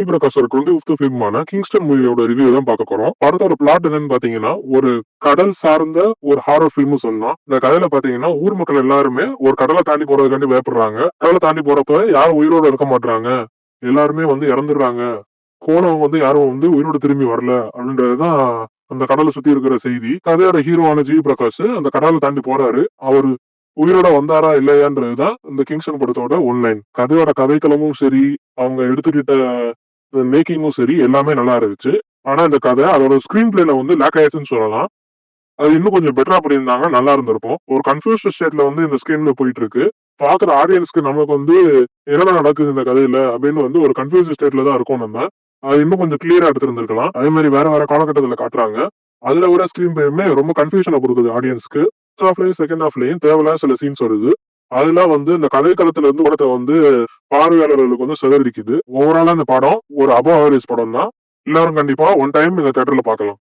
GV பிரகாஷோட 25th ஃபிலிமான Kingston மூவியோட review தான் பார்க்க போறோம். படத்தோட பிளாட் என்னன்னு பாத்தீங்கன்னா, ஒரு கடல் சார்ந்த ஒரு ஹாரர் ஃபிலிம் சொல்லலாம். இந்த கதையில பாத்தீங்கன்னா, ஊர் மக்கள் எல்லாருமே ஒரு கடலை தாண்டி போறதுக்காண்டி பயப்படுறாங்க. கடலை தாண்டி போறப்ப யாரும் உயிரோட இருக்க மாட்டாங்க. எல்லாருமே இறந்துடுறாங்க. போனவங்க யாரும் உயிரோட திரும்பி வரல அப்படின்றதுதான் அந்த கடலை சுத்தி இருக்கிற செய்தி. கதையோட ஹீரோவான ஜிவி பிரகாஷ் அந்த கடலை தாண்டி போறாரு. அவரு உயிரோட வந்தாரா இல்லையான்றதுதான் இந்த கிங்ஸ்டன் படத்தோட ஒன்லைன். கதையோட கதைக்களமும் சரி, அவங்க எடுத்துக்கிட்ட மேக்கிங்கும் சரி, எல்லாமே நல்லா இருந்துச்சு. ஆனா இந்த கதை அதோட ஸ்கிரீன் பிளேல லேக் ஆயிடுச்சுன்னு சொல்லலாம். அது இன்னும் கொஞ்சம் பெட்டரா பண்ணியிருந்தாங்க, நல்லா இருந்திருக்கும். ஒரு கன்ஃபியூஸ்ட் ஸ்டேட்ல இந்த ஸ்கிரீன்ல போயிட்டு இருக்கு. பாக்குற ஆடியன்ஸ்க்கு நமக்கு என்னடா நடக்குது இந்த கதையில அப்படின்னு ஒரு கன்ஃபியூஸ்ட் ஸ்டேட்ல தான் இருக்கும் நம்ம. அது இன்னும் கொஞ்சம் கிளியரா எடுத்திருந்திருக்கலாம். அதே மாதிரி வேற வேற காலகட்டத்துல காட்டுறாங்க. அதுல விட ஸ்கிரீன் பிளேயுமே ரொம்ப கன்ஃபியூஷனை கொடுக்குது ஆடியன்ஸ்க்கு. ஃபர்ஸ்ட் ஹாஃப்லயும் செகண்ட் ஹாஃப்லயும் தேவையில்லாத சில சீன்ஸ் வருது. அதெல்லாம் இந்த கதைக்களத்துல படத்தை பார்வையாளர்களுக்கு சிதறடிக்குது. ஓவராலா இந்த படம் ஒரு அபவ் ஆவரேஜ் படம் தான். எல்லாரும் கண்டிப்பா ஒன் டைம் இந்த தியேட்டர்ல பார்க்கலாம்.